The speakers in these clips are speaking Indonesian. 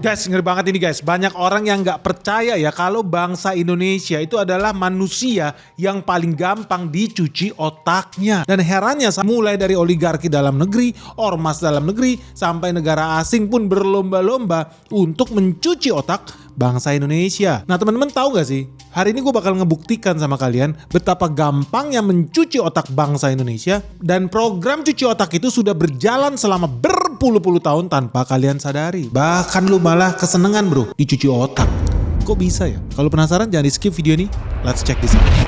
Guys, ngeri banget ini guys. Banyak orang yang gak percaya ya kalau bangsa Indonesia itu adalah manusia yang paling gampang dicuci otaknya. Dan herannya mulai dari oligarki dalam negeri, ormas dalam negeri, sampai negara asing pun berlomba-lomba untuk mencuci otak bangsa Indonesia. Nah teman-teman tahu gak sih? Hari ini gue bakal ngebuktikan sama kalian betapa gampangnya mencuci otak bangsa Indonesia. Dan program cuci otak itu sudah berjalan selama berpuluh-puluh tahun tanpa kalian sadari. Bahkan lu malah kesenengan bro dicuci otak. Kok bisa ya? Kalau penasaran jangan di skip video ini. Let's check this out.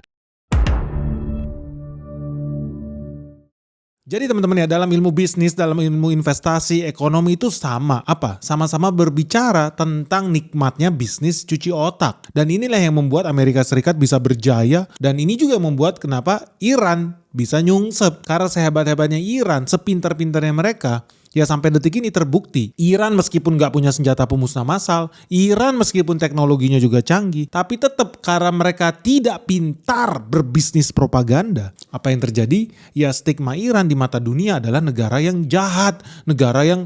Jadi teman-teman ya, dalam ilmu bisnis, dalam ilmu investasi, ekonomi itu sama. Apa? Sama-sama berbicara tentang nikmatnya bisnis cuci otak. Dan inilah yang membuat Amerika Serikat bisa berjaya. Dan ini juga membuat kenapa Iran bisa nyungsep. Karena sehebat-hebatnya Iran, sepintar-pintarnya mereka, ya sampai detik ini terbukti. Iran meskipun gak punya senjata pemusnah massal, Iran meskipun teknologinya juga canggih, tapi tetap karena mereka tidak pintar berbisnis propaganda. Apa yang terjadi? Ya stigma Iran di mata dunia adalah negara yang jahat, negara yang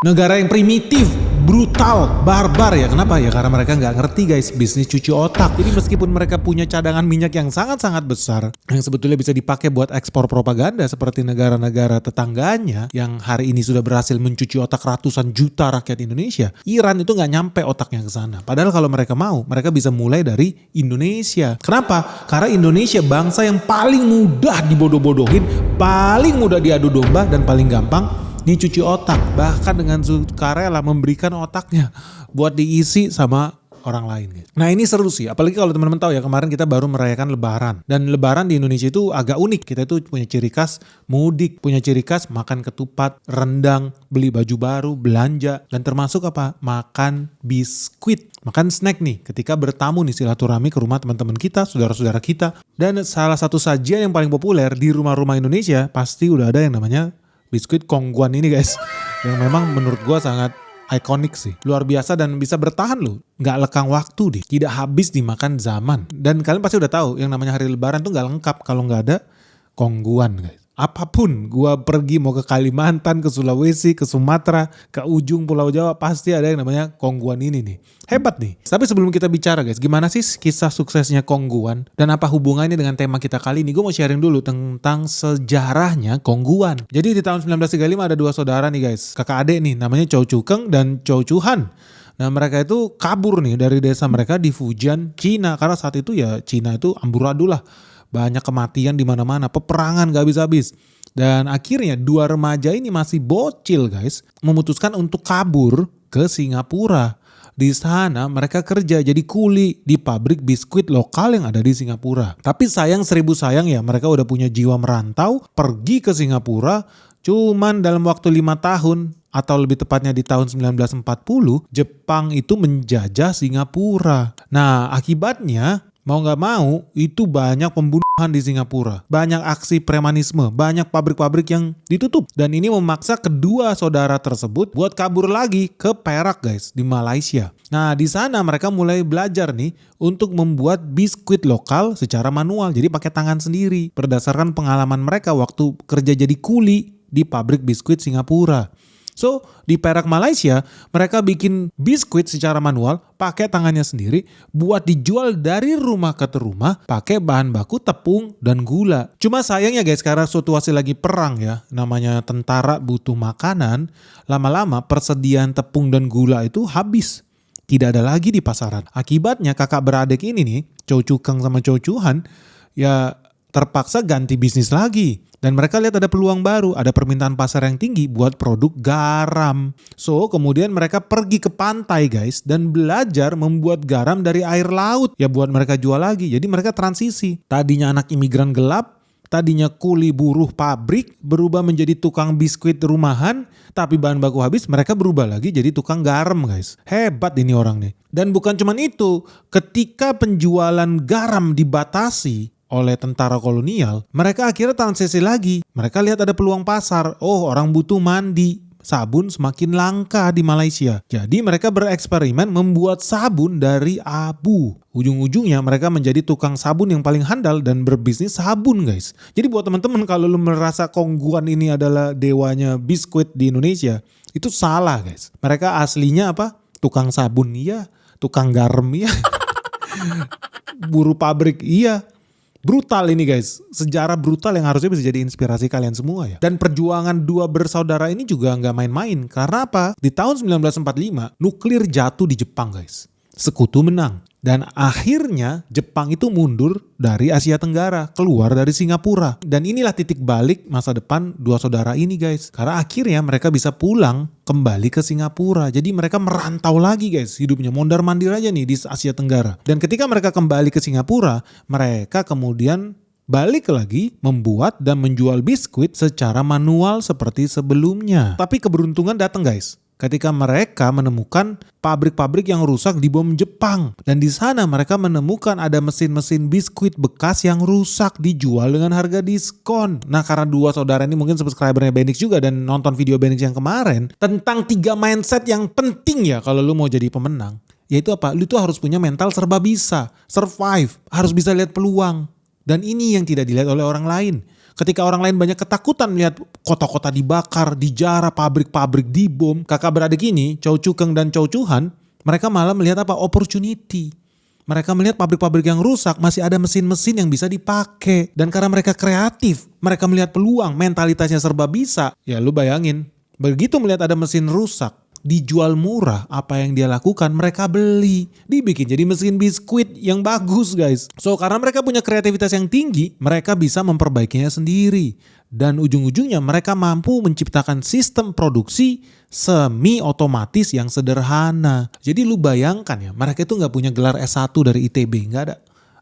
negara yang primitif, brutal, barbar ya. Kenapa? Ya karena mereka nggak ngerti guys bisnis cuci otak. Jadi meskipun mereka punya cadangan minyak yang sangat-sangat besar, yang sebetulnya bisa dipakai buat ekspor propaganda seperti negara-negara tetangganya yang hari ini sudah berhasil mencuci otak ratusan juta rakyat Indonesia, Iran itu nggak nyampe otaknya ke sana. Padahal kalau mereka mau, mereka bisa mulai dari Indonesia. Kenapa? Karena Indonesia bangsa yang paling mudah dibodoh-bodohin, paling mudah diadu domba, dan paling gampang dicuci otak, bahkan dengan sukarela memberikan otaknya buat diisi sama orang lain. Nah ini seru sih, apalagi kalau teman-teman tahu ya, kemarin kita baru merayakan Lebaran. Dan Lebaran di Indonesia itu agak unik. Kita itu punya ciri khas mudik, punya ciri khas makan ketupat, rendang, beli baju baru, belanja, dan termasuk apa? Makan biskuit, makan snack nih ketika bertamu nih silaturahmi ke rumah teman-teman kita, saudara-saudara kita. Dan salah satu sajian yang paling populer di rumah-rumah Indonesia pasti udah ada yang namanya biskuit Kongguan ini guys, yang memang menurut gue sangat ikonik sih, luar biasa dan bisa bertahan loh, nggak lekang waktu deh, tidak habis dimakan zaman. Dan kalian pasti udah tahu yang namanya hari Lebaran tuh nggak lengkap kalau nggak ada Kongguan guys. Apapun gue pergi mau ke Kalimantan, ke Sulawesi, ke Sumatera, ke ujung Pulau Jawa, pasti ada yang namanya Kongguan ini nih. Hebat nih. Tapi sebelum kita bicara guys, gimana sih kisah suksesnya Kongguan dan apa hubungannya dengan tema kita kali ini? Gue mau sharing dulu tentang sejarahnya Kongguan. Jadi di tahun 1935 ada dua saudara nih guys, kakak adik nih, namanya Chow Chu Keng dan Chow Chu Han. Nah mereka itu kabur nih dari desa mereka di Fujian, Cina. Karena saat itu ya Cina itu amburadul lah. Banyak kematian di mana-mana, peperangan gak habis-habis. Dan akhirnya dua remaja ini masih bocil guys, memutuskan untuk kabur ke Singapura. Di sana mereka kerja jadi kuli di pabrik biskuit lokal yang ada di Singapura. Tapi sayang seribu sayang ya, mereka udah punya jiwa merantau, pergi ke Singapura. Cuman dalam waktu 5 tahun atau lebih tepatnya di tahun 1940, Jepang itu menjajah Singapura. Nah akibatnya mau gak mau itu banyak pembunuhan di Singapura. Banyak aksi premanisme, banyak pabrik-pabrik yang ditutup. Dan ini memaksa kedua saudara tersebut buat kabur lagi ke Perak guys, di Malaysia. Nah di sana mereka mulai belajar nih untuk membuat biskuit lokal secara manual. Jadi pakai tangan sendiri berdasarkan pengalaman mereka waktu kerja jadi kuli di pabrik biskuit Singapura. So, di Perak Malaysia, mereka bikin biskuit secara manual, pakai tangannya sendiri, buat dijual dari rumah ke rumah, pakai bahan baku tepung dan gula. Cuma sayangnya guys, karena situasi lagi perang ya, namanya tentara butuh makanan, lama-lama persediaan tepung dan gula itu habis. Tidak ada lagi di pasaran. Akibatnya kakak beradik ini nih, Chow Chu Keng sama Chow Chu Han, ya terpaksa ganti bisnis lagi. Dan mereka lihat ada peluang baru, ada permintaan pasar yang tinggi buat produk garam. So kemudian mereka pergi ke pantai guys dan belajar membuat garam dari air laut. Ya buat mereka jual lagi, jadi mereka transisi. Tadinya anak imigran gelap, tadinya kuli buruh pabrik, berubah menjadi tukang biskuit rumahan. Tapi bahan baku habis, mereka berubah lagi jadi tukang garam guys. Hebat ini orang nih. Dan bukan cuma itu, ketika penjualan garam dibatasi oleh tentara kolonial, mereka akhirnya transisi lagi. Mereka lihat ada peluang pasar. Oh, orang butuh mandi. Sabun semakin langka di Malaysia. Jadi mereka bereksperimen membuat sabun dari abu. Ujung-ujungnya mereka menjadi tukang sabun yang paling handal dan berbisnis sabun guys. Jadi buat teman-teman kalau lu merasa Kongguan ini adalah dewanya biskuit di Indonesia, itu salah guys. Mereka aslinya apa? tukang sabun iya, tukang garam iya, buruh pabrik iya. Brutal ini guys, sejarah brutal yang harusnya bisa jadi inspirasi kalian semua ya. Dan perjuangan dua bersaudara ini juga nggak main-main. Karena apa? Di tahun 1945 nuklir jatuh di Jepang guys. Sekutu menang. Dan akhirnya Jepang itu mundur dari Asia Tenggara, keluar dari Singapura. Dan inilah titik balik masa depan dua saudara ini guys. Karena akhirnya mereka bisa pulang kembali ke Singapura. Jadi mereka merantau lagi guys hidupnya. Mondar-mandir aja nih di Asia Tenggara. Dan ketika mereka kembali ke Singapura, mereka kemudian balik lagi membuat dan menjual biskuit secara manual seperti sebelumnya. Tapi keberuntungan datang guys. Ketika mereka menemukan pabrik-pabrik yang rusak di bom Jepang. Dan di sana mereka menemukan ada mesin-mesin biskuit bekas yang rusak dijual dengan harga diskon. Nah karena dua saudara ini mungkin subscribernya Benix juga dan nonton video Benix yang kemarin. Tentang 3 mindset yang penting ya kalau lu mau jadi pemenang. Yaitu apa? Lu tuh harus punya mental serba bisa. Survive. Harus bisa lihat peluang. Dan ini yang tidak dilihat oleh orang lain. Ketika orang lain banyak ketakutan melihat kota-kota dibakar, dijarah, pabrik-pabrik dibom, kakak beradik ini, Chow Chu Kang dan Chow Chu Han, mereka malah melihat apa? Opportunity. Mereka melihat pabrik-pabrik yang rusak, masih ada mesin-mesin yang bisa dipakai. Dan karena mereka kreatif, mereka melihat peluang, mentalitasnya serba bisa. Ya lu bayangin, begitu melihat ada mesin rusak, dijual murah, apa yang dia lakukan? Mereka beli, dibikin jadi mesin biskuit yang bagus guys. So karena mereka punya kreativitas yang tinggi, mereka bisa memperbaikinya sendiri. Dan ujung-ujungnya mereka mampu menciptakan sistem produksi semi otomatis yang sederhana. Jadi lu bayangkan ya, mereka itu gak punya gelar S1 dari ITB, gak ada.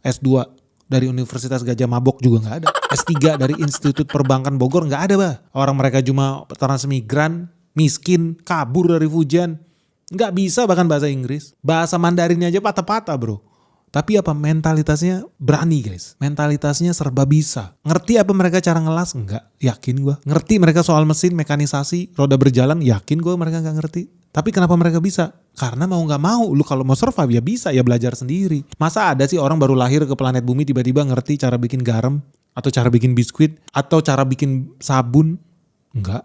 S2 dari Universitas Gajah Mabok juga gak ada. S3 dari Institut Perbankan Bogor gak ada bah. Orang mereka cuma transmigran, miskin, kabur dari Fujian. Nggak bisa bahkan bahasa Inggris. Bahasa Mandarinnya aja patah-patah bro. Tapi apa? Mentalitasnya berani guys. Mentalitasnya serba bisa. Ngerti apa mereka cara ngelas? Enggak. Yakin gue. Ngerti mereka soal mesin, mekanisasi, roda berjalan? Yakin gue mereka nggak ngerti. Tapi kenapa mereka bisa? Karena mau nggak mau. Lu kalau mau survive ya bisa, ya belajar sendiri. Masa ada sih orang baru lahir ke planet bumi tiba-tiba ngerti cara bikin garam? Atau cara bikin biskuit? Atau cara bikin sabun? Enggak.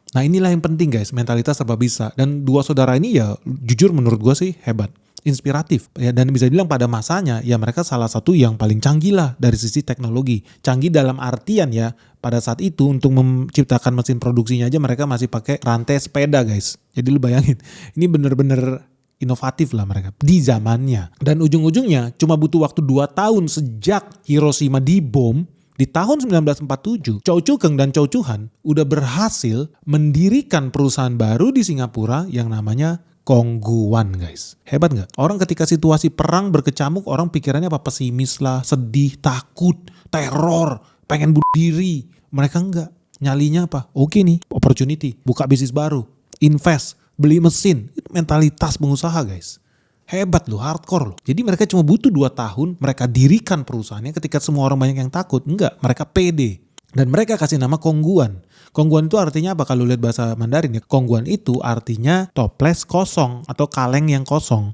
Nah inilah yang penting guys, mentalitas serba bisa. Dan dua saudara ini ya jujur menurut gue sih hebat, inspiratif. Ya, dan bisa bilang pada masanya ya mereka salah satu yang paling canggih lah dari sisi teknologi. Canggih dalam artian ya pada saat itu untuk menciptakan mesin produksinya aja mereka masih pakai rantai sepeda guys. Jadi lu bayangin ini bener-bener inovatif lah mereka di zamannya. Dan ujung-ujungnya cuma butuh waktu 2 tahun sejak Hiroshima dibom. Di tahun 1947, Chow Chu Kang dan Chow Chu Han udah berhasil mendirikan perusahaan baru di Singapura yang namanya Kongguan guys. Hebat gak? Orang ketika situasi perang berkecamuk, orang pikirannya apa? Pesimis lah, sedih, takut, teror, pengen bunuh diri. Mereka enggak. Nyalinya apa? Oke nih, opportunity, buka bisnis baru, invest, beli mesin. Itu mentalitas pengusaha guys. Hebat loh, hardcore loh. Jadi mereka cuma butuh 2 tahun, mereka dirikan perusahaannya ketika semua orang banyak yang takut. Enggak, mereka pede. Dan mereka kasih nama Kongguan. Kongguan itu artinya apa kalau lihat bahasa Mandarin ya? Kongguan itu artinya toples kosong atau kaleng yang kosong.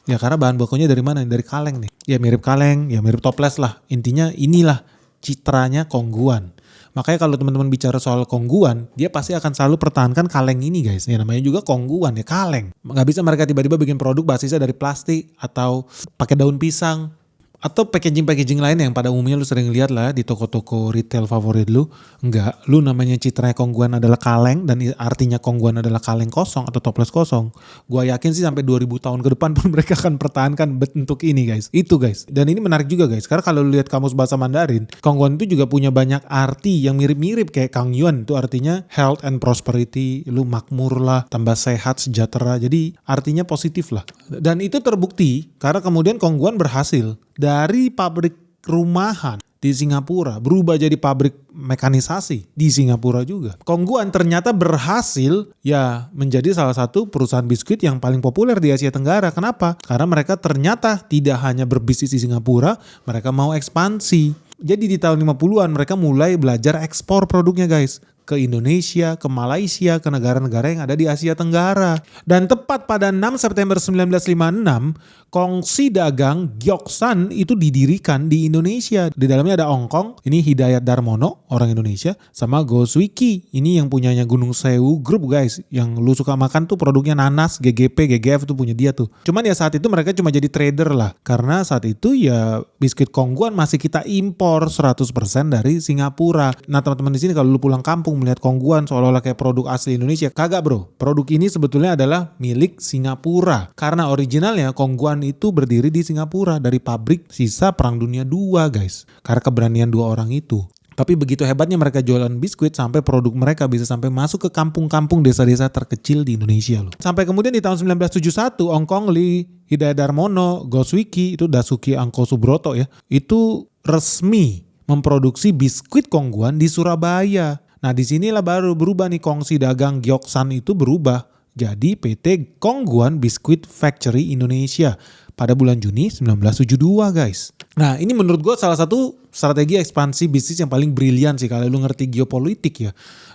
Ya karena bahan bakunya dari mana? Dari kaleng nih. Ya mirip kaleng, ya mirip toples lah. Intinya inilah citranya Kongguan. Makanya kalau teman-teman bicara soal Kongguan, dia pasti akan selalu pertahankan kaleng ini guys. Ya namanya juga Kongguan ya, kaleng. Gak bisa mereka tiba-tiba bikin produk basisnya dari plastik atau pakai daun pisang. Atau packaging-packaging lain yang pada umumnya lu sering lihat lah di toko-toko retail favorit lu. Enggak, lu namanya citranya Kongguan adalah kaleng dan artinya Kongguan adalah kaleng kosong atau toples kosong. Gua yakin sih sampai 2000 tahun ke depan pun mereka akan pertahankan bentuk ini guys. Itu guys. Dan ini menarik juga guys. Karena kalau lu lihat kamus bahasa Mandarin, Kongguan itu juga punya banyak arti yang mirip-mirip kayak Kang Yuan. Itu artinya health and prosperity. Lu makmur lah, tambah sehat, sejahtera. Jadi artinya positif lah. Dan itu terbukti karena kemudian Kongguan berhasil. Dari pabrik rumahan di Singapura berubah jadi pabrik mekanisasi di Singapura juga. Kongguan ternyata berhasil ya menjadi salah satu perusahaan biskuit yang paling populer di Asia Tenggara. Kenapa? Karena mereka ternyata tidak hanya berbisnis di Singapura, mereka mau ekspansi. Jadi di tahun 50-an mereka mulai belajar ekspor produknya guys. ke Indonesia, ke Malaysia, ke negara-negara yang ada di Asia Tenggara. Dan tepat pada 6 September 1956, Kongsi Dagang Gyeoksan itu didirikan di Indonesia. Di dalamnya ada Ongkong, ini Hidayat Darmono, orang Indonesia, sama Go Swiki, ini yang punyanya Gunung Sewu Group guys. Yang lu suka makan tuh produknya Nanas, GGP, GGF tuh punya dia tuh. Cuman ya saat itu mereka cuma jadi trader lah. Karena saat itu ya biskuit Kongguan masih kita impor 100% dari Singapura. Nah teman-teman di sini kalau lu pulang kampung melihat Kongguan seolah-olah kayak produk asli Indonesia, kagak bro. Produk ini sebetulnya adalah milik Singapura. Karena originalnya Kongguan itu berdiri di Singapura dari pabrik sisa Perang Dunia II guys. Karena keberanian dua orang itu. Tapi begitu hebatnya mereka jualan biskuit sampai produk mereka bisa sampai masuk ke kampung-kampung desa-desa terkecil di Indonesia loh. Sampai kemudian di tahun 1971 Ongkong Lee, Hidayat Darmono, Go Swiki, itu Dasuki Angko Subroto ya, itu resmi memproduksi biskuit Kongguan di Surabaya. Nah disinilah baru berubah nih Kongsi Dagang Gyeoksan itu berubah jadi PT Kongguan Biscuit Factory Indonesia pada bulan Juni 1972 guys. Nah ini menurut gue salah satu strategi ekspansi bisnis yang paling brilian sih kalau lu ngerti geopolitik ya.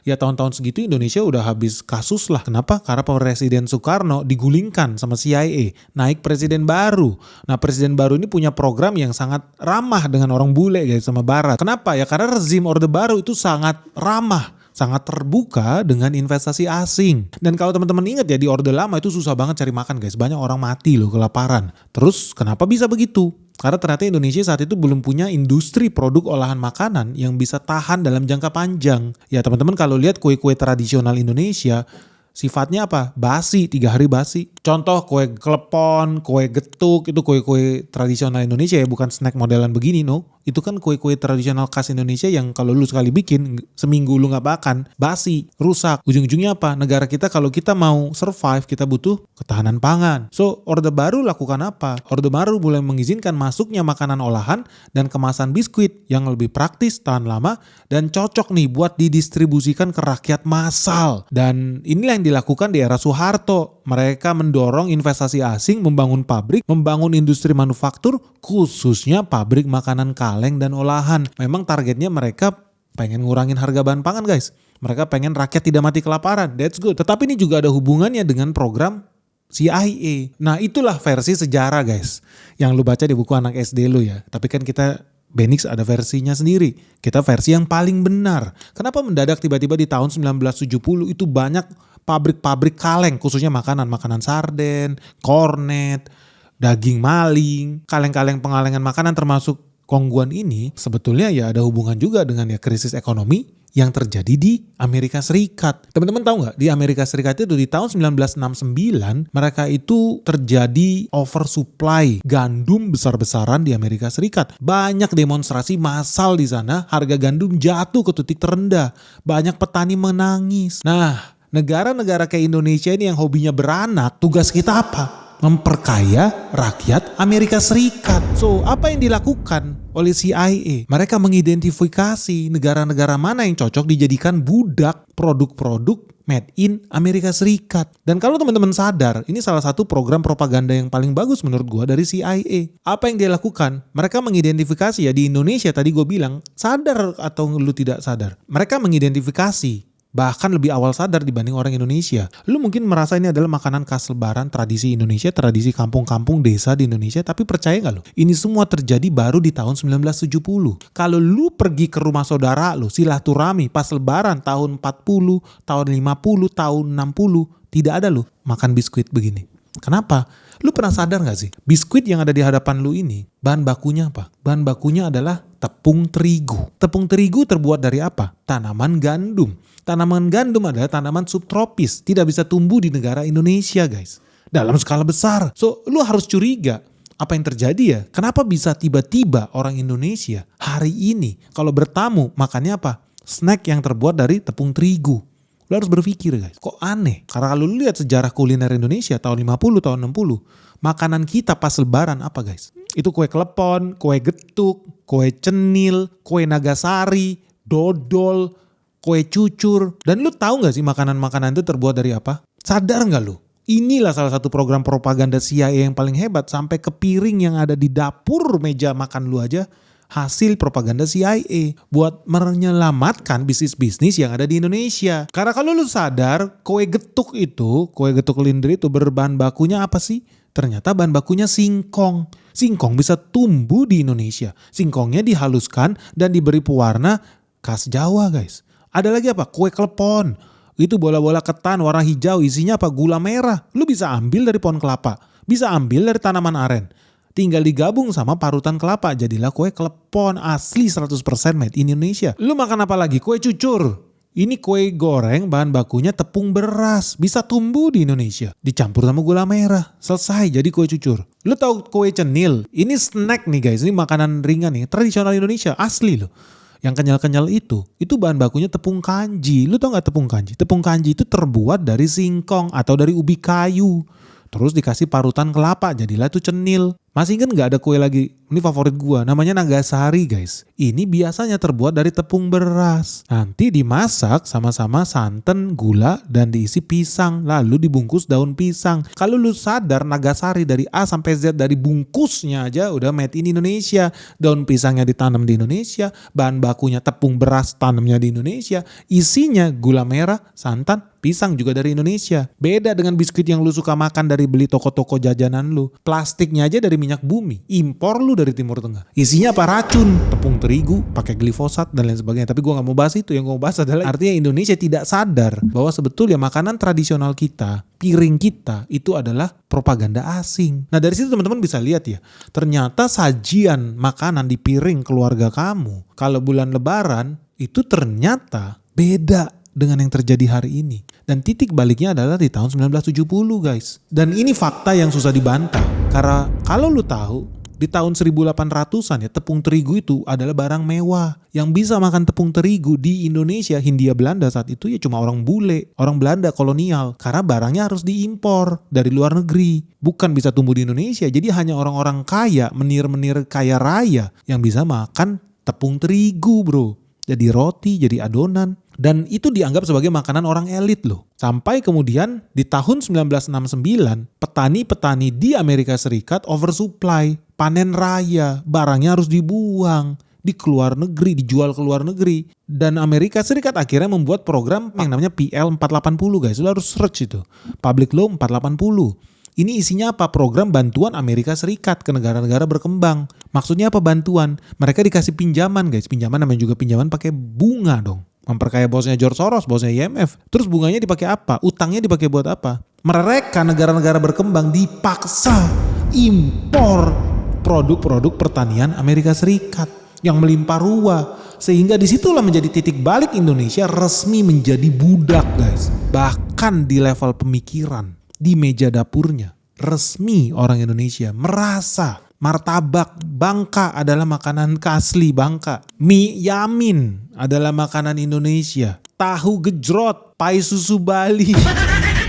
Ya tahun-tahun segitu Indonesia udah habis kasus lah. Kenapa? Karena Presiden Soekarno digulingkan sama CIA, naik presiden baru. Nah presiden baru ini punya program yang sangat ramah dengan orang bule guys sama barat. Kenapa? Ya karena rezim Orde Baru itu sangat ramah, sangat terbuka dengan investasi asing. Dan kalau teman-teman ingat ya di Orde Lama itu susah banget cari makan guys. Banyak orang mati loh kelaparan. Terus kenapa bisa begitu? Karena ternyata Indonesia saat itu belum punya industri produk olahan makanan yang bisa tahan dalam jangka panjang. Ya teman-teman kalau lihat kue-kue tradisional Indonesia sifatnya apa? Basi, 3 hari basi. Contoh kue klepon, kue getuk, itu kue-kue tradisional Indonesia ya, bukan snack modelan begini no. Itu kan kue-kue tradisional khas Indonesia yang kalau lu sekali bikin, seminggu lu gak makan, basi, rusak. Ujung-ujungnya apa? Negara kita kalau kita mau survive, kita butuh ketahanan pangan. So, Orde Baru lakukan apa? Orde Baru mulai mengizinkan masuknya makanan olahan dan kemasan biskuit yang lebih praktis, tahan lama, dan cocok nih buat didistribusikan ke rakyat massal. Dan inilah yang dilakukan di era Soeharto. Mereka mendorong investasi asing, membangun pabrik, membangun industri manufaktur, khususnya pabrik makanan kaleng dan olahan. Memang targetnya mereka pengen ngurangin harga bahan pangan guys. Mereka pengen rakyat tidak mati kelaparan. That's good. Tetapi ini juga ada hubungannya dengan program CIA. Nah itulah versi sejarah guys. Yang lu baca di buku anak SD lu ya. Tapi kan kita Benix ada versinya sendiri. Kita versi yang paling benar. Kenapa mendadak tiba-tiba di tahun 1970 itu banyak pabrik-pabrik kaleng, khususnya makanan sarden, kornet, daging maling, kaleng-kaleng pengalengan makanan termasuk Kongguan ini sebetulnya ya ada hubungan juga dengan ya krisis ekonomi yang terjadi di Amerika Serikat. Teman-teman tahu nggak di Amerika Serikat itu di tahun 1969 mereka itu terjadi oversupply gandum besar-besaran di Amerika Serikat. Banyak demonstrasi massal di sana, harga gandum jatuh ke titik terendah. Banyak petani menangis. Nah, negara-negara kayak Indonesia ini yang hobinya beranak, tugas kita apa? Memperkaya rakyat Amerika Serikat. So, apa yang dilakukan oleh CIA? Mereka mengidentifikasi negara-negara mana yang cocok dijadikan budak produk-produk made in Amerika Serikat. Dan kalau teman-teman sadar, ini salah satu program propaganda yang paling bagus menurut gua dari CIA. Apa yang dia lakukan? Mereka mengidentifikasi ya di Indonesia tadi gue bilang, sadar atau lu tidak sadar. Mereka mengidentifikasi bahkan lebih awal sadar dibanding orang Indonesia. Lu mungkin merasa ini adalah makanan khas lebaran, tradisi Indonesia, tradisi kampung-kampung desa di Indonesia. Tapi percaya gak lu? Ini semua terjadi baru di tahun 1970. Kalau lu pergi ke rumah saudara lu, silaturahmi pas lebaran tahun 40, tahun 50, tahun 60, tidak ada lu makan biskuit begini. Kenapa? Lu pernah sadar gak sih? Biskuit yang ada di hadapan lu ini, bahan bakunya apa? Bahan bakunya adalah tepung terigu. Tepung terigu terbuat dari apa? Tanaman gandum. Tanaman gandum adalah tanaman subtropis. Tidak bisa tumbuh di negara Indonesia guys. Dalam skala besar. So, lu harus curiga. Apa yang terjadi ya? Kenapa bisa tiba-tiba orang Indonesia hari ini kalau bertamu makannya apa? Snack yang terbuat dari tepung terigu. Lu harus berpikir guys, kok aneh? Karena kalau lu lihat sejarah kuliner Indonesia tahun 50, tahun 60, makanan kita pas lebaran apa guys? Itu kue klepon, kue getuk, kue cenil, kue nagasari, dodol, kue cucur. Dan lu tahu gak sih makanan-makanan itu terbuat dari apa? Sadar gak lu? Inilah salah satu program propaganda CIA yang paling hebat. Sampai ke piring yang ada di dapur meja makan lu aja hasil propaganda CIA buat menyelamatkan bisnis-bisnis yang ada di Indonesia. Karena kalau lu sadar, kue getuk Lindri itu berbahan bakunya apa sih? Ternyata bahan bakunya singkong. Singkong bisa tumbuh di Indonesia. Singkongnya dihaluskan dan diberi pewarna khas Jawa, guys. Ada lagi apa? Kue klepon. Itu bola-bola ketan warna hijau, isinya apa? Gula merah. Lu bisa ambil dari pohon kelapa. Bisa ambil dari tanaman aren. Tinggal digabung sama parutan kelapa. Jadilah kue klepon asli 100% made in Indonesia. Lu makan apa lagi? Kue cucur. Ini kue goreng bahan bakunya tepung beras. Bisa tumbuh di Indonesia. Dicampur sama gula merah. Selesai jadi kue cucur. Lu tahu kue cenil? Ini snack nih guys. Ini makanan ringan nih. Tradisional Indonesia. Asli loh. Yang kenyal-kenyal itu bahan bakunya tepung kanji. Lu tau gak tepung kanji? Tepung kanji itu terbuat dari singkong atau dari ubi kayu. Terus dikasih parutan kelapa, jadilah itu cenil. Masih inget gak ada kue lagi? Ini favorit gua, namanya Nagasari guys. Ini biasanya terbuat dari tepung beras. Nanti dimasak sama-sama santan, gula, dan diisi pisang. Lalu dibungkus daun pisang. Kalau lu sadar Nagasari dari A sampai Z dari bungkusnya aja udah made in Indonesia. Daun pisangnya ditanam di Indonesia. Bahan bakunya tepung beras tanamnya di Indonesia. Isinya gula merah, santan, pisang juga dari Indonesia. Beda dengan biskuit yang lu suka makan dari beli toko-toko jajanan lu. Plastiknya aja dari minyak bumi. Impor lu dari Timur Tengah. Isinya apa? Racun. Tepung terigu, pakai glifosat dan lain sebagainya. Tapi gue gak mau bahas itu. Yang gue mau bahas adalah artinya Indonesia tidak sadar bahwa sebetulnya makanan tradisional kita, piring kita itu adalah propaganda asing. Nah dari situ teman-teman bisa lihat ya. Ternyata sajian makanan di piring keluarga kamu kalau bulan Lebaran itu ternyata beda dengan yang terjadi hari ini. Dan titik baliknya adalah di tahun 1970 guys. Dan ini fakta yang susah dibantah. Karena kalau lu tahu di tahun 1800-an ya tepung terigu itu adalah barang mewah. Yang bisa makan tepung terigu di Indonesia, Hindia Belanda saat itu ya cuma orang bule, orang Belanda kolonial. Karena barangnya harus diimpor dari luar negeri. Bukan bisa tumbuh di Indonesia. Jadi hanya orang-orang kaya, menir-menir kaya raya yang bisa makan tepung terigu bro. Jadi roti, jadi adonan. Dan itu dianggap sebagai makanan orang elit loh. Sampai kemudian di tahun 1969, petani-petani di Amerika Serikat oversupply, panen raya, barangnya harus dibuang, di keluar negeri, dijual ke luar negeri. Dan Amerika Serikat akhirnya membuat program yang namanya PL 480 guys. Lu harus search itu. Public Law 480. Ini isinya apa? Program bantuan Amerika Serikat ke negara-negara berkembang. Maksudnya apa bantuan? Mereka dikasih pinjaman guys. Pinjaman namanya juga pinjaman pakai bunga dong. Memperkaya bosnya George Soros, bosnya IMF. Terus bunganya dipakai apa? Utangnya dipakai buat apa? Mereka negara-negara berkembang dipaksa impor produk-produk pertanian Amerika Serikat yang melimpah ruah. Sehingga disitulah menjadi titik balik Indonesia resmi menjadi budak guys. Bahkan di level pemikiran, di meja dapurnya, resmi orang Indonesia merasa martabak Bangka adalah makanan asli Bangka. Mie Yamin adalah makanan Indonesia. Tahu gejrot, pai susu Bali.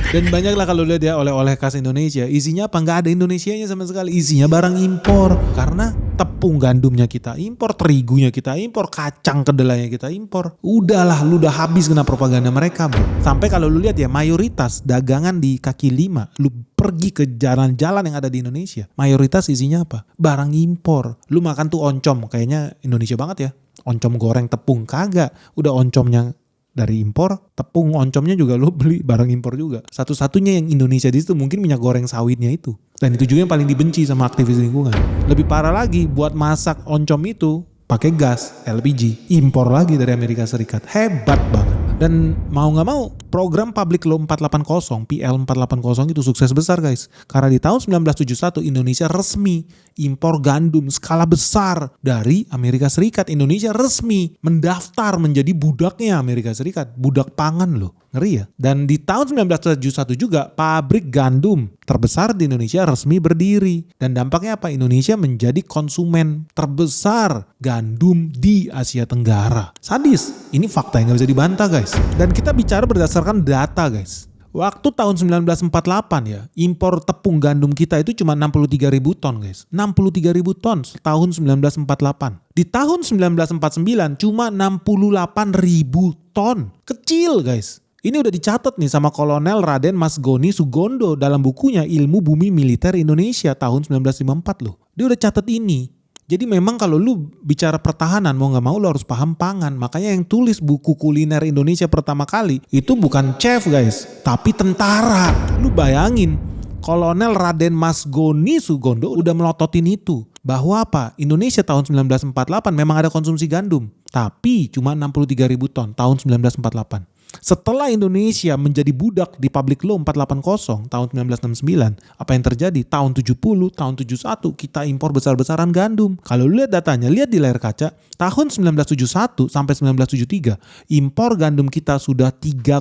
Dan banyak lah kalau lihat ya oleh-oleh khas Indonesia. Isinya apa? Nggak ada Indonesianya sama sekali. Isinya barang impor. Karena tepung gandumnya kita impor, terigunya kita impor, kacang kedelainya kita impor. Udahlah, lu udah habis kena propaganda mereka bro. Sampai kalau lu lihat ya mayoritas dagangan di kaki lima, lu pergi ke jalan-jalan yang ada di Indonesia, mayoritas isinya apa? Barang impor. Lu makan tuh oncom, kayaknya Indonesia banget ya. Oncom goreng tepung kagak. Udah oncomnya dari impor, tepung oncomnya juga lu beli barang impor juga. Satu-satunya yang Indonesia di situ mungkin minyak goreng sawitnya itu. Dan itu juga yang paling dibenci sama aktivis lingkungan. Lebih parah lagi, buat masak oncom itu pakai gas LPG, impor lagi dari Amerika Serikat. Hebat banget. Dan mau gak mau program Public Law 480, PL 480 itu sukses besar guys. Karena di tahun 1971 Indonesia resmi impor gandum skala besar dari Amerika Serikat. Indonesia resmi mendaftar menjadi budaknya Amerika Serikat. Budak pangan loh. Ngeri ya. Dan di tahun 1971 juga pabrik gandum terbesar di Indonesia resmi berdiri. Dan dampaknya apa? Indonesia menjadi konsumen terbesar gandum di Asia Tenggara. Sadis. Ini fakta yang gak bisa dibantah guys. Dan kita bicara berdasarkan data guys. Waktu tahun 1948 ya, impor tepung gandum kita itu cuma 63 ribu ton guys. 63 ribu ton tahun 1948. Di tahun 1949 cuma 68 ribu ton. Kecil guys. Ini udah dicatat nih sama Kolonel Raden Mas Goni Sugondo dalam bukunya Ilmu Bumi Militer Indonesia tahun 1954 loh. Dia udah catat ini. Jadi memang kalau lu bicara pertahanan mau gak mau lu harus paham pangan. Makanya yang tulis buku kuliner Indonesia pertama kali itu bukan chef guys, tapi tentara. Lu bayangin Kolonel Raden Mas Goni Sugondo udah melototin itu. Bahwa apa? Indonesia tahun 1948 memang ada konsumsi gandum. Tapi cuma 63.000 ton tahun 1948. Setelah Indonesia menjadi budak di Public Law 480 tahun 1969, apa yang terjadi? Tahun 70, tahun 71 kita impor besar-besaran gandum. Kalau lihat datanya, lihat di layar kaca, tahun 1971 sampai 1973 impor gandum kita sudah 3,2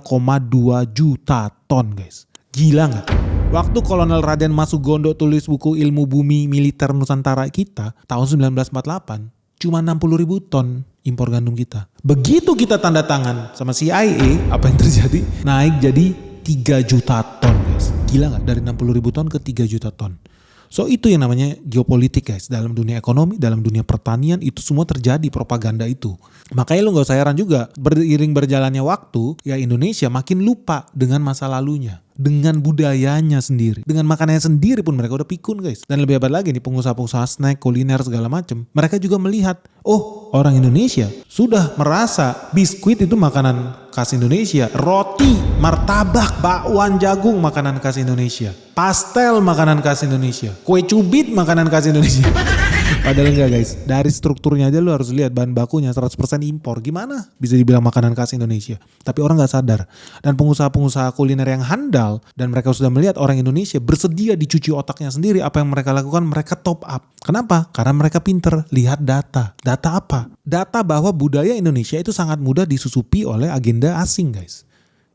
juta ton guys. Gila nggak? Waktu Kolonel Raden Mas Sugondo tulis buku Ilmu Bumi Militer Nusantara kita tahun 1948, cuma 60.000 ton impor gandum kita. Begitu kita tanda tangan sama CIA, apa yang terjadi? Naik jadi 3 juta ton guys. Gila gak? Dari 60.000 ton ke 3 juta ton. So itu yang namanya geopolitik guys. Dalam dunia ekonomi, dalam dunia pertanian itu semua terjadi propaganda itu. Makanya lu gak usah heran juga. Beriring berjalannya waktu, ya Indonesia makin lupa dengan masa lalunya. Dengan budayanya sendiri. Dengan makanannya sendiri pun mereka udah pikun guys. Dan lebih hebat lagi nih pengusaha-pengusaha snack, kuliner segala macam. Mereka juga melihat, oh orang Indonesia sudah merasa biskuit itu makanan khas Indonesia. Roti, martabak, bakwan jagung makanan khas Indonesia. Pastel makanan khas Indonesia. Kue cubit makanan khas Indonesia. Padahal enggak guys. Dari strukturnya aja lu harus lihat bahan bakunya 100% impor. Gimana bisa dibilang makanan khas Indonesia? Tapi orang gak sadar. Dan pengusaha-pengusaha kuliner yang handal dan mereka sudah melihat orang Indonesia bersedia dicuci otaknya sendiri. Apa yang mereka lakukan? Mereka top up. Kenapa? Karena mereka pinter. Lihat data. Data apa? Data bahwa budaya Indonesia itu sangat mudah disusupi oleh agenda asing guys.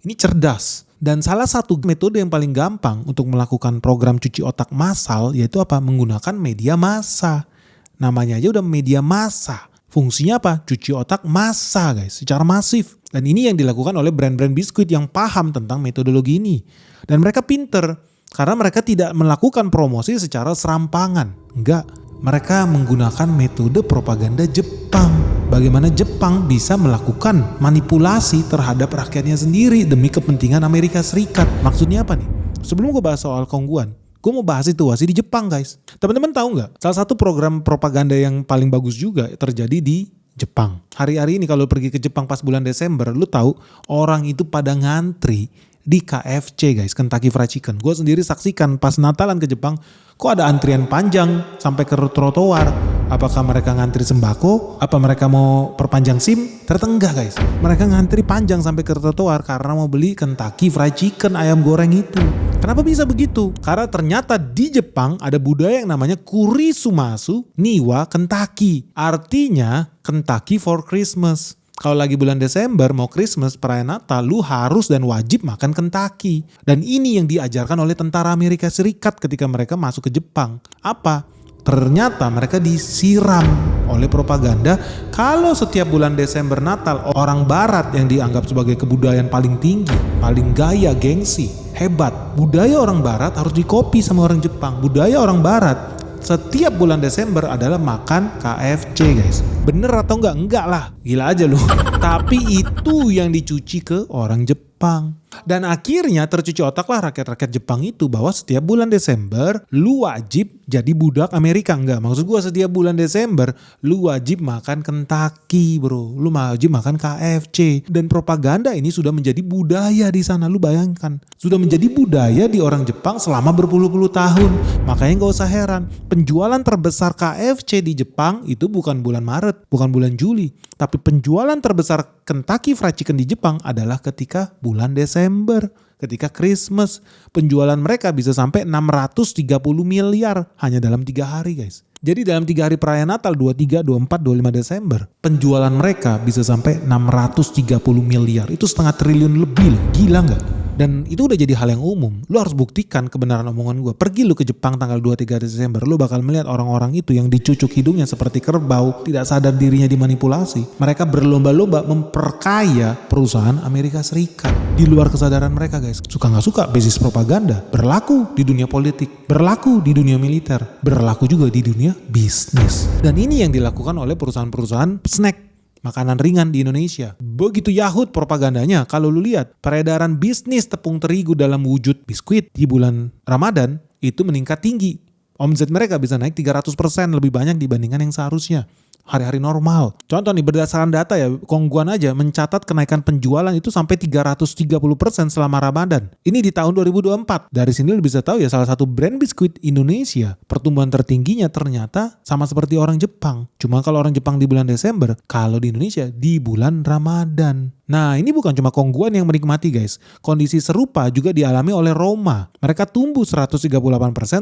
Ini cerdas. Dan salah satu metode yang paling gampang untuk melakukan program cuci otak massal yaitu apa? Menggunakan media massa. Namanya aja udah media massa. Fungsinya apa? Cuci otak massa guys, secara masif. Dan ini yang dilakukan oleh brand-brand biskuit yang paham tentang metodologi ini. Dan mereka pinter karena mereka tidak melakukan promosi secara serampangan. Enggak, mereka menggunakan metode propaganda Jepang. Bagaimana Jepang bisa melakukan manipulasi terhadap rakyatnya sendiri demi kepentingan Amerika Serikat. Maksudnya apa nih? Sebelum gue bahas soal Kongguan, gue mau bahas situasi di Jepang guys. Teman-teman tahu nggak? Salah satu program propaganda yang paling bagus juga terjadi di Jepang. Hari-hari ini kalau pergi ke Jepang pas bulan Desember, lu tahu orang itu pada ngantri di KFC guys, Kentucky Fried Chicken. Gue sendiri saksikan pas Natalan ke Jepang, kok ada antrian panjang sampai ke trotoar. Apakah mereka ngantri sembako? Apa mereka mau perpanjang SIM? Ternyata enggak guys. Mereka ngantri panjang sampai ke trotoar karena mau beli Kentucky Fried Chicken, ayam goreng itu. Kenapa bisa begitu? Karena ternyata di Jepang ada budaya yang namanya kurisumasu niwa Kentucky. Artinya Kentucky for Christmas. Kalau lagi bulan Desember mau Christmas, perayaan Natal, lu harus dan wajib makan Kentucky. Dan ini yang diajarkan oleh tentara Amerika Serikat ketika mereka masuk ke Jepang. Apa? Ternyata mereka disiram oleh propaganda kalau setiap bulan Desember Natal orang Barat yang dianggap sebagai kebudayaan paling tinggi, paling gaya, gengsi, hebat. Budaya orang Barat harus dikopi sama orang Jepang. Budaya orang Barat setiap bulan Desember adalah makan KFC guys. Bener atau enggak? Enggak lah. Gila aja lu. Tapi itu yang dicuci ke orang Jepang. Dan akhirnya tercuci otaklah rakyat-rakyat Jepang itu bahwa setiap bulan Desember lu wajib jadi budak Amerika. Enggak, maksud gue setiap bulan Desember lu wajib makan Kentucky bro. Lu wajib makan KFC. Dan propaganda ini sudah menjadi budaya di sana. Lu bayangkan. Sudah menjadi budaya di orang Jepang selama berpuluh-puluh tahun. Makanya gak usah heran. Penjualan terbesar KFC di Jepang itu bukan bulan Maret, bukan bulan Juli. Tapi penjualan terbesar Kentucky Fried Chicken di Jepang adalah ketika bulan Desember, ketika Christmas. Penjualan mereka bisa sampai 630 miliar hanya dalam 3 hari guys. Jadi dalam 3 hari perayaan Natal 23, 24, 25 Desember, penjualan mereka bisa sampai 630 miliar. Itu setengah triliun lebih loh. Gila gak? Dan itu udah jadi hal yang umum. Lu harus buktikan kebenaran omongan gue. Pergi lu ke Jepang tanggal 23 Desember. Lu bakal melihat orang-orang itu yang dicucuk hidungnya seperti kerbau. Tidak sadar dirinya dimanipulasi. Mereka berlomba-lomba memperkaya perusahaan Amerika Serikat. Di luar kesadaran mereka guys. Suka gak suka bisnis propaganda. Berlaku di dunia politik. Berlaku di dunia militer. Berlaku juga di dunia bisnis. Dan ini yang dilakukan oleh perusahaan-perusahaan snack. Makanan ringan di Indonesia. Begitu yahut propagandanya. Kalau lu lihat peredaran bisnis tepung terigu dalam wujud biskuit di bulan Ramadan itu meningkat tinggi. Omset mereka bisa naik 300% lebih banyak dibandingkan yang seharusnya. Hari-hari normal. Contoh nih, berdasarkan data ya, Kongguan aja mencatat kenaikan penjualan itu sampai 330% selama Ramadan. Ini di tahun 2024. Dari sini lu bisa tahu ya, salah satu brand biskuit Indonesia pertumbuhan tertingginya ternyata sama seperti orang Jepang. Cuma kalau orang Jepang di bulan Desember, kalau di Indonesia di bulan Ramadan. Nah, ini bukan cuma Kongguan yang menikmati guys. Kondisi serupa juga dialami oleh Roma. Mereka tumbuh 138%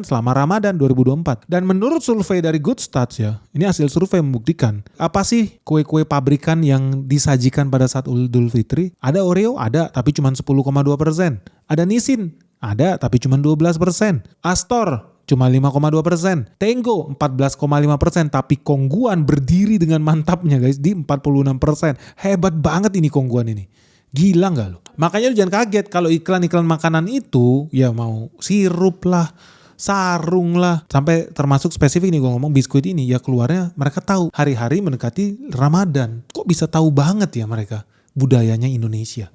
selama Ramadan 2024. Dan menurut survei dari Good Stats ya, ini hasil survei membuktikan, apa sih kue-kue pabrikan yang disajikan pada saat Idul Fitri? Ada Oreo? Ada, tapi cuma 10,2%. Ada Nissin? Ada, tapi cuma 12%. Astor? Cuma 5,2%. Tenggo 14,5%. Tapi Kongguan berdiri dengan mantapnya guys di 46%. Hebat banget ini Kongguan ini. Gila gak lo? Makanya lu jangan kaget kalau iklan-iklan makanan itu ya mau sirup lah, sarung lah, sampai termasuk spesifik nih gue ngomong biskuit ini ya keluarnya mereka tahu hari-hari mendekati Ramadan. Kok bisa tahu banget ya mereka budayanya Indonesia?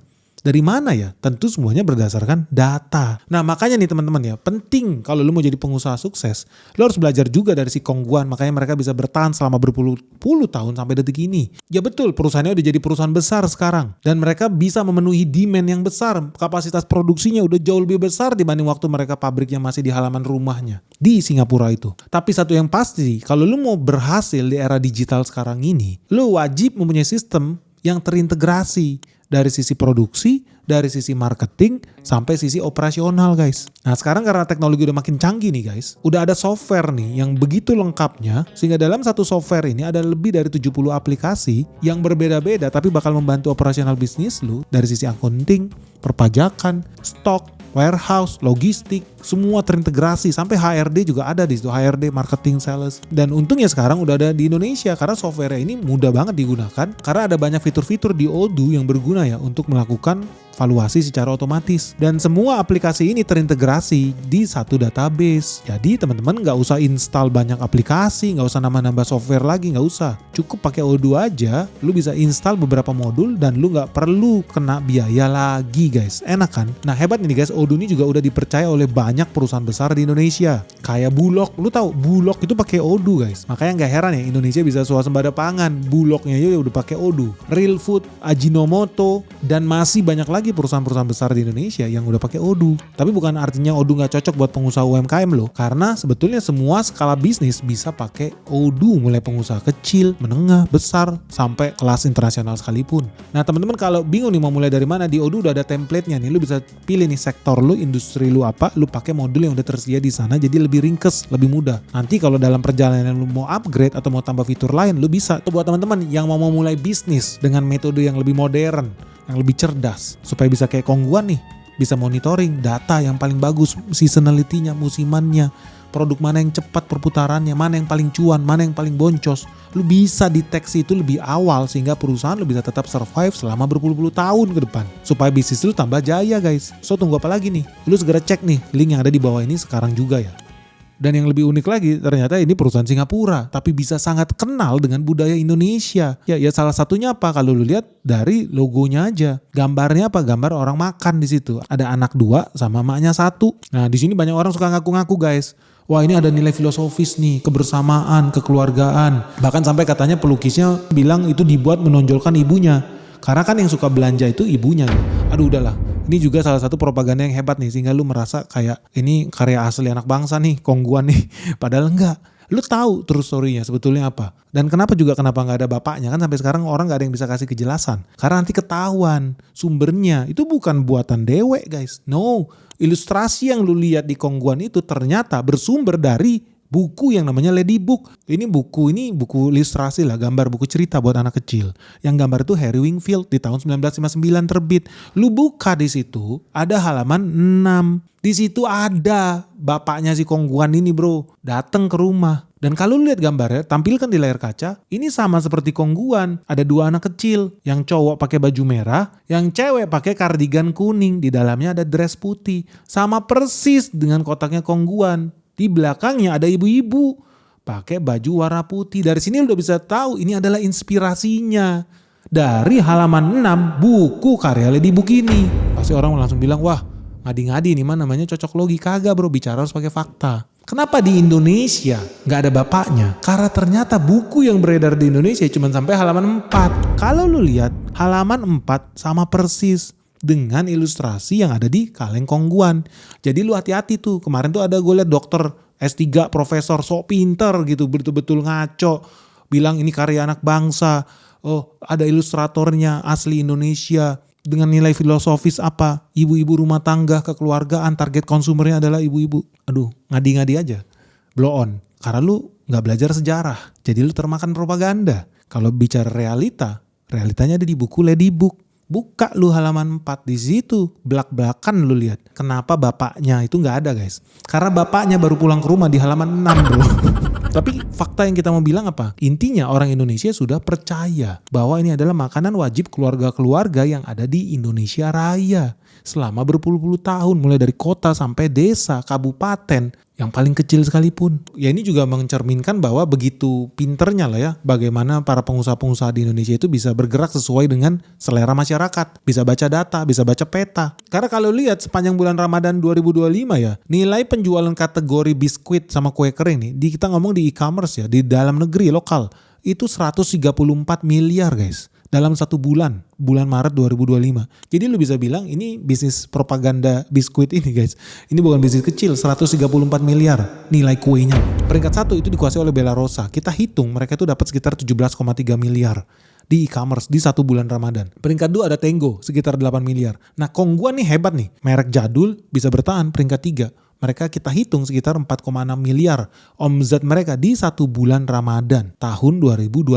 Dari mana ya? Tentu semuanya berdasarkan data. Nah makanya nih teman-teman ya, penting kalau lu mau jadi pengusaha sukses, lu harus belajar juga dari si Kongguan, makanya mereka bisa bertahan selama berpuluh-puluh tahun sampai detik ini. Ya betul, perusahaannya udah jadi perusahaan besar sekarang. Dan mereka bisa memenuhi demand yang besar. Kapasitas produksinya udah jauh lebih besar dibanding waktu mereka pabriknya masih di halaman rumahnya. Di Singapura itu. Tapi satu yang pasti, kalau lu mau berhasil di era digital sekarang ini, lu wajib mempunyai sistem yang terintegrasi. Dari sisi produksi, dari sisi marketing, sampai sisi operasional guys. Nah sekarang karena teknologi udah makin canggih nih guys, udah ada software nih yang begitu lengkapnya, sehingga dalam satu software ini ada lebih dari 70 aplikasi yang berbeda-beda tapi bakal membantu operasional bisnis lu dari sisi accounting, perpajakan, stok, warehouse, logistik, semua terintegrasi sampai HRD juga ada di situ, HRD, marketing, sales. Dan untungnya sekarang udah ada di Indonesia karena software ini mudah banget digunakan karena ada banyak fitur-fitur di Odoo yang berguna ya untuk melakukan valuasi secara otomatis. Dan semua aplikasi ini terintegrasi di satu database. Jadi teman-teman nggak usah install banyak aplikasi, nggak usah nambah-nambah software lagi, nggak usah. Cukup pakai Odoo aja, lu bisa install beberapa modul dan lu nggak perlu kena biaya lagi guys. Enak kan? Nah hebat nih guys, Odoo ini juga udah dipercaya oleh banyak perusahaan besar di Indonesia. Kayak Bulog, lu tahu Bulog itu pakai Odoo guys. Makanya nggak heran ya Indonesia bisa swasembada pangan. Bulognya aja udah pakai Odoo. Real Food, Ajinomoto, dan masih banyak lagi perusahaan-perusahaan besar di Indonesia yang udah pakai Odoo. Tapi bukan artinya Odoo nggak cocok buat pengusaha UMKM loh. Karena sebetulnya semua skala bisnis bisa pakai Odoo, mulai pengusaha kecil, menengah, besar, sampai kelas internasional sekalipun. Nah teman-teman kalau bingung nih mau mulai dari mana, di Odoo udah ada template-nya nih. Lu bisa pilih nih sektor lu, industri lu apa, lu pakai modul yang udah tersedia di sana jadi lebih ringkes, lebih mudah. Nanti kalau dalam perjalanan lu mau upgrade atau mau tambah fitur lain, lu bisa. Itu buat teman-teman yang mau mulai bisnis dengan metode yang lebih modern, yang lebih cerdas, supaya bisa kayak Kongguan nih, bisa monitoring data yang paling bagus, seasonality-nya, musimannya, produk mana yang cepat perputarannya, mana yang paling cuan, mana yang paling boncos. Lu bisa deteksi itu lebih awal sehingga perusahaan lu bisa tetap survive selama berpuluh-puluh tahun ke depan. Supaya bisnis lu tambah jaya guys. So tunggu apa lagi nih? Lu segera cek nih link yang ada di bawah ini sekarang juga ya. Dan yang lebih unik lagi, ternyata ini perusahaan Singapura, tapi bisa sangat kenal dengan budaya Indonesia. Ya salah satunya apa? Kalau lu lihat dari logonya aja, gambarnya apa? Gambar orang makan di situ. Ada anak 2 sama emaknya 1. Nah di sini banyak orang suka ngaku-ngaku guys. Wah ini ada nilai filosofis nih, kebersamaan, kekeluargaan. Bahkan sampai katanya pelukisnya bilang itu dibuat menonjolkan ibunya. Karena kan yang suka belanja itu ibunya. Aduh udahlah. Ini juga salah satu propaganda yang hebat nih, sehingga lu merasa kayak ini karya asli anak bangsa nih, Kongguan nih. Padahal enggak. Lu tahu true story-nya sebetulnya apa. Dan kenapa nggak ada bapaknya, kan sampai sekarang orang nggak ada yang bisa kasih kejelasan. Karena nanti ketahuan sumbernya itu bukan buatan dewek guys. No, ilustrasi yang lu lihat di Kongguan itu ternyata bersumber dari buku yang namanya Lady Book. Ini buku ilustrasi lah, gambar buku cerita buat anak kecil. Yang gambar itu Harry Wingfield di tahun 1959 terbit. Lu buka di situ ada halaman 6. Di situ ada bapaknya si Kongguan ini bro, datang ke rumah. Dan kalau lu lihat gambarnya, tampilkan di layar kaca, ini sama seperti Kongguan. Ada 2 anak kecil, yang cowok pakai baju merah, yang cewek pakai kardigan kuning, di dalamnya ada dress putih. Sama persis dengan kotaknya Kongguan. Di belakangnya ada ibu-ibu pakai baju warna putih. Dari sini udah bisa tahu ini adalah inspirasinya. Dari halaman 6 buku karya Lady Book ini. Pasti orang langsung bilang, wah ngadi-ngadi nih namanya cocok logi. Kagak bro, bicara harus pakai fakta. Kenapa di Indonesia nggak ada bapaknya? Karena ternyata buku yang beredar di Indonesia cuma sampai halaman 4. Kalau lu lihat halaman 4 sama persis dengan ilustrasi yang ada di kaleng Kongguan. Jadi lu hati-hati tuh. Kemarin tuh ada gue liat dokter S3 profesor sok pinter gitu, betul-betul ngaco. Bilang ini karya anak bangsa. Oh, ada ilustratornya asli Indonesia. Dengan nilai filosofis apa? Ibu-ibu rumah tangga, kekeluargaan, target konsumernya adalah ibu-ibu. Aduh, ngadi-ngadi aja. Blow on. Karena lu gak belajar sejarah. Jadi lu termakan propaganda. Kalau bicara realita, realitanya ada di buku Ladybook. Buka lu halaman 4, di situ belak-belakan lu lihat. Kenapa bapaknya itu gak ada guys? Karena bapaknya baru pulang ke rumah di halaman 6 bro. Tapi fakta yang kita mau bilang apa? Intinya orang Indonesia sudah percaya bahwa ini adalah makanan wajib keluarga-keluarga yang ada di Indonesia Raya. Selama berpuluh-puluh tahun, mulai dari kota sampai desa, kabupaten, yang paling kecil sekalipun. Ya ini juga mencerminkan bahwa begitu pinternya lah ya, bagaimana para pengusaha-pengusaha di Indonesia itu bisa bergerak sesuai dengan selera masyarakat. Bisa baca data, bisa baca peta. Karena kalau lihat sepanjang bulan Ramadan 2025 ya, nilai penjualan kategori biskuit sama kue kering nih, kita ngomong di e-commerce ya, di dalam negeri lokal, itu 134 miliar guys. Dalam satu bulan Maret 2025. Jadi lu bisa bilang ini bisnis propaganda biskuit ini guys. Ini bukan bisnis kecil, 134 miliar nilai kuenya. Peringkat 1 itu dikuasai oleh Bella Rosa. Kita hitung mereka itu dapat sekitar 17,3 miliar di e-commerce di satu bulan Ramadan. Peringkat 2 ada Tenggo sekitar 8 miliar. Nah Kongguan nih hebat nih. Merek jadul bisa bertahan peringkat 3. Mereka kita hitung sekitar 4,6 miliar omzet mereka di satu bulan Ramadan tahun 2025.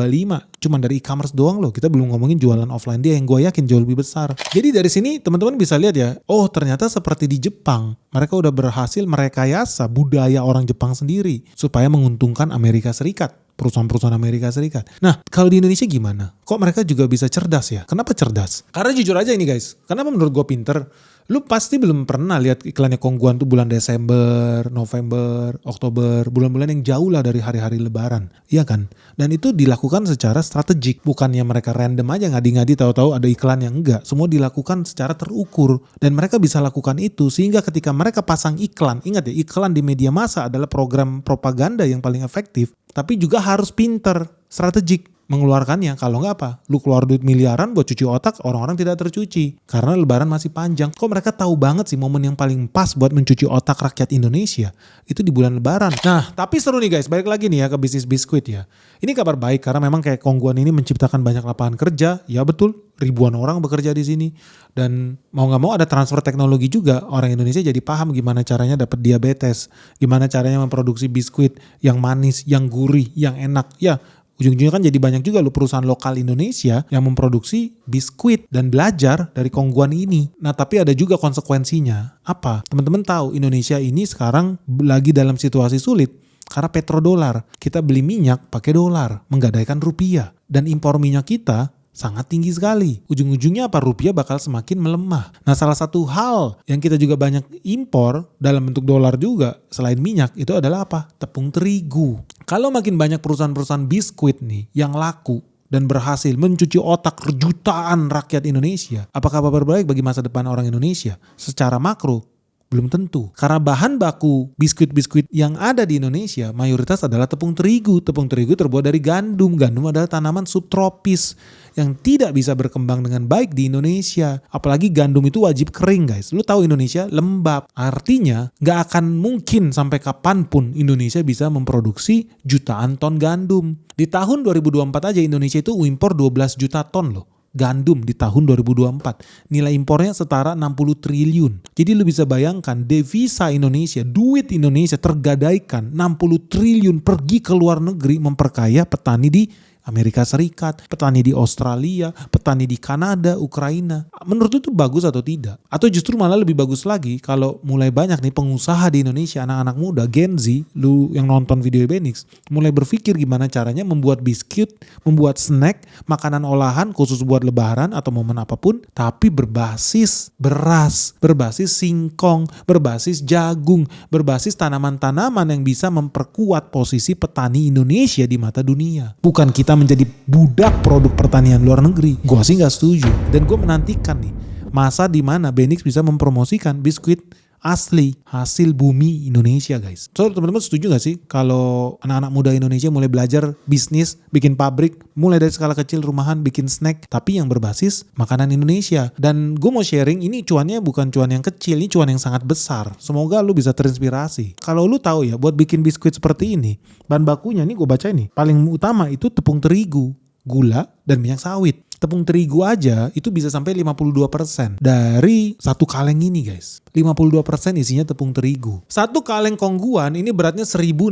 Cuman dari e-commerce doang loh, kita belum ngomongin jualan offline dia yang gue yakin jauh lebih besar. Jadi dari sini teman-teman bisa lihat ya, oh ternyata seperti di Jepang, mereka udah berhasil merekayasa budaya orang Jepang sendiri supaya menguntungkan Amerika Serikat. Perusahaan-perusahaan Amerika Serikat. Nah, kalau di Indonesia gimana? Kok mereka juga bisa cerdas ya? Kenapa cerdas? Karena jujur aja ini guys, kenapa menurut gue pinter? Lu pasti belum pernah lihat iklannya Kongguan tuh bulan Desember, November, Oktober, bulan-bulan yang jauh lah dari hari-hari Lebaran, iya kan? Dan itu dilakukan secara strategik, bukannya mereka random aja ngadi-ngadi tahu-tahu ada iklan yang enggak. Semua dilakukan secara terukur dan mereka bisa lakukan itu sehingga ketika mereka pasang iklan, ingat ya iklan di media massa adalah program propaganda yang paling efektif, tapi juga harus pinter, strategik mengeluarkannya. Kalau nggak apa, lu keluar duit miliaran buat cuci otak, orang-orang tidak tercuci karena Lebaran masih panjang. Kok mereka tahu banget sih momen yang paling pas buat mencuci otak rakyat Indonesia itu di bulan Lebaran. Nah tapi seru nih guys, balik lagi nih ya ke bisnis biskuit ya. Ini kabar baik karena memang kayak Kongguan ini menciptakan banyak lapangan kerja. Ya betul, ribuan orang bekerja di sini dan mau nggak mau ada transfer teknologi juga. Orang Indonesia jadi paham gimana caranya dapat diabetes, gimana caranya memproduksi biskuit yang manis, yang gurih, yang enak. Ya ujung-ujungnya kan jadi banyak juga loh perusahaan lokal Indonesia yang memproduksi biskuit dan belajar dari Kongguan ini. Nah tapi ada juga konsekuensinya. Apa? Teman-teman tahu Indonesia ini sekarang lagi dalam situasi sulit karena petrodolar. Kita beli minyak pakai dolar, menggadaikan rupiah. Dan impor minyak kita sangat tinggi sekali. Ujung-ujungnya apa? Rupiah bakal semakin melemah. Nah salah satu hal yang kita juga banyak impor dalam bentuk dolar juga selain minyak itu adalah apa? Tepung terigu. Kalau makin banyak perusahaan-perusahaan biskuit nih yang laku dan berhasil mencuci otak jutaan rakyat Indonesia, apakah kabar baik bagi masa depan orang Indonesia? Secara makro belum tentu. Karena bahan baku biskuit-biskuit yang ada di Indonesia mayoritas adalah tepung terigu. Tepung terigu terbuat dari gandum. Gandum adalah tanaman subtropis yang tidak bisa berkembang dengan baik di Indonesia. Apalagi gandum itu wajib kering guys. Lu tahu Indonesia lembab. Artinya gak akan mungkin sampai kapanpun Indonesia bisa memproduksi jutaan ton gandum. Di tahun 2024 aja Indonesia itu impor 12 juta ton loh. Gandum di tahun 2024. Nilai impornya setara 60 triliun. Jadi lu bisa bayangkan devisa Indonesia, duit Indonesia tergadaikan 60 triliun pergi ke luar negeri memperkaya petani di Amerika Serikat, petani di Australia, petani di Kanada, Ukraina. Menurut itu bagus atau tidak? Atau justru malah lebih bagus lagi kalau mulai banyak nih pengusaha di Indonesia, anak-anak muda, Gen Z, lu yang nonton video Benix, mulai berpikir gimana caranya membuat biskuit, membuat snack, makanan olahan khusus buat lebaran atau momen apapun, tapi berbasis beras, berbasis singkong, berbasis jagung, berbasis tanaman-tanaman yang bisa memperkuat posisi petani Indonesia di mata dunia. Bukan kita menjadi budak produk pertanian luar negeri. Gue sih gak setuju. Dan gue menantikan nih masa di mana Benix bisa mempromosikan biskuit asli hasil bumi Indonesia guys. So teman-teman setuju gak sih kalau anak-anak muda Indonesia mulai belajar bisnis, bikin pabrik, mulai dari skala kecil rumahan, bikin snack, tapi yang berbasis makanan Indonesia. Dan gue mau sharing, ini cuannya bukan cuan yang kecil, ini cuan yang sangat besar. Semoga lu bisa terinspirasi. Kalau lu tahu ya, buat bikin biskuit seperti ini, bahan bakunya nih gue baca ini, paling utama itu tepung terigu, gula, dan minyak sawit. Tepung terigu aja itu bisa sampai 52% dari satu kaleng ini guys. 52% isinya tepung terigu. Satu kaleng kongguan ini beratnya 1600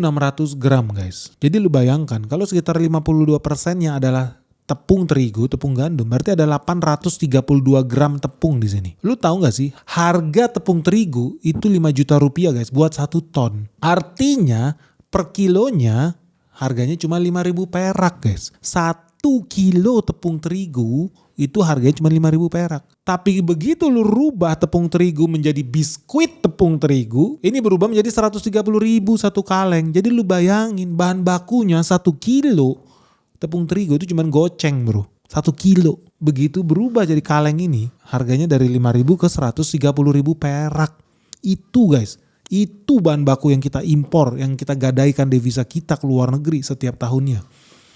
gram guys. Jadi lu bayangkan kalau sekitar 52%-nya adalah tepung terigu, tepung gandum, berarti ada 832 gram tepung di sini. Lu tahu nggak sih harga tepung terigu itu 5 juta rupiah guys buat 1 ton. Artinya per kilonya harganya cuma 5.000 perak guys. 1 kilo tepung terigu itu harganya cuma 5.000 perak. Tapi begitu lu rubah tepung terigu menjadi biskuit tepung terigu, ini berubah menjadi 130.000 satu kaleng. Jadi lu bayangin bahan bakunya 1 kilo tepung terigu itu cuma goceng bro. 1 kilo. Begitu berubah jadi kaleng ini, harganya dari 5.000 ke 130.000 perak. Itu guys. Itu bahan baku yang kita impor, yang kita gadaikan devisa kita ke luar negeri setiap tahunnya.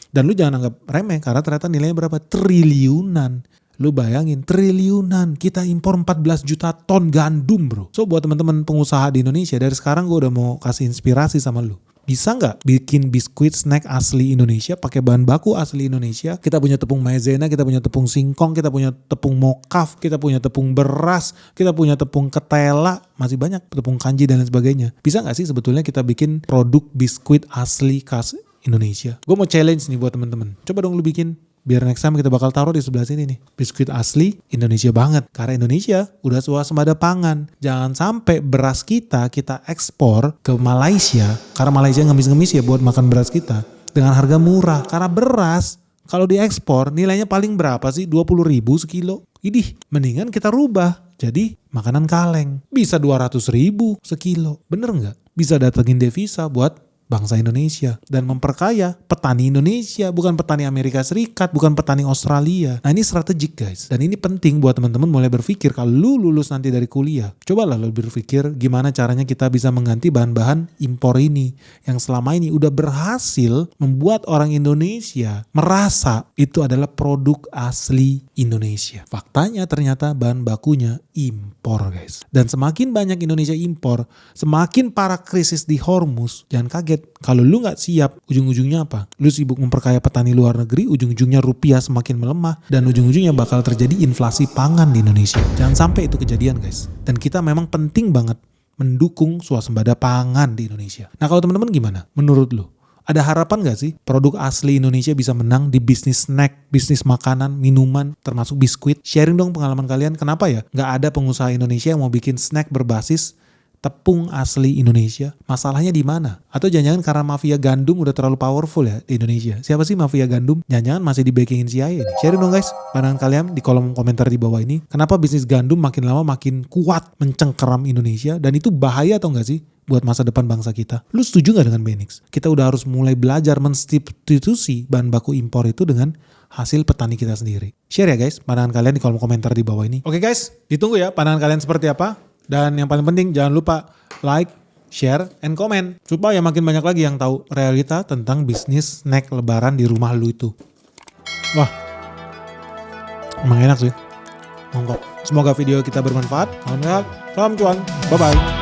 Dan lu jangan anggap remeh karena ternyata nilainya berapa? Triliunan. Lu bayangin triliunan. Kita impor 14 juta ton gandum bro. So buat teman-teman pengusaha di Indonesia, dari sekarang gue udah mau kasih inspirasi sama lu. Bisa nggak bikin biskuit snack asli Indonesia pakai bahan baku asli Indonesia? Kita punya tepung maizena, kita punya tepung singkong, kita punya tepung mokaf, kita punya tepung beras, kita punya tepung ketela, masih banyak tepung kanji dan lain sebagainya. Bisa nggak sih sebetulnya kita bikin produk biskuit asli khas Indonesia? Gue mau challenge nih buat teman-teman. Coba dong lu bikin. Biar next time kita bakal taruh di sebelah sini nih. Biskuit asli Indonesia banget. Karena Indonesia udah swasembada pangan. Jangan sampai beras kita ekspor ke Malaysia. Karena Malaysia ngemis-ngemis ya buat makan beras kita. Dengan harga murah. Karena beras kalau diekspor nilainya paling berapa sih? 20.000 sekilo. Idih, mendingan kita rubah jadi makanan kaleng. Bisa 200.000 sekilo. Bener nggak? Bisa datengin devisa buat bangsa Indonesia dan memperkaya petani Indonesia, bukan petani Amerika Serikat, bukan petani Australia. Nah ini strategik guys, dan ini penting buat teman-teman mulai berpikir kalau lu lulus nanti dari kuliah. Cobalah lu berpikir gimana caranya kita bisa mengganti bahan-bahan impor ini yang selama ini udah berhasil membuat orang Indonesia merasa itu adalah produk asli Indonesia. Faktanya ternyata bahan bakunya impor guys. Dan semakin banyak Indonesia impor, semakin parah krisis di Hormuz. Jangan kaget kalau lu gak siap, ujung-ujungnya apa? Lu sibuk memperkaya petani luar negeri, ujung-ujungnya rupiah semakin melemah, dan ujung-ujungnya bakal terjadi inflasi pangan di Indonesia. Jangan sampai itu kejadian guys. Dan kita memang penting banget mendukung swasembada pangan di Indonesia. Nah kalau teman-teman gimana? Menurut lu? Ada harapan gak sih produk asli Indonesia bisa menang di bisnis snack, bisnis makanan, minuman, termasuk biskuit? Sharing dong pengalaman kalian, kenapa ya gak ada pengusaha Indonesia yang mau bikin snack berbasis tepung asli Indonesia? Masalahnya di mana? Atau jangan-jangan karena mafia gandum udah terlalu powerful ya di Indonesia? Siapa sih mafia gandum? Jangan-jangan masih di backingin CIA nih. Sharing dong guys pandangan kalian di kolom komentar di bawah ini. Kenapa bisnis gandum makin lama makin kuat mencengkeram Indonesia? Dan itu bahaya atau enggak sih buat masa depan bangsa kita? Lu setuju gak dengan Benix? Kita udah harus mulai belajar mensubstitusi bahan baku impor itu dengan hasil petani kita sendiri. Share ya guys pandangan kalian di kolom komentar di bawah ini. Oke guys, ditunggu ya pandangan kalian seperti apa. Dan yang paling penting jangan lupa like, share, and comment. Supaya makin banyak lagi yang tahu realita tentang bisnis snack lebaran di rumah lu itu. Wah, emang enak sih. Monggo. Semoga video kita bermanfaat. Salam cuan. Bye-bye.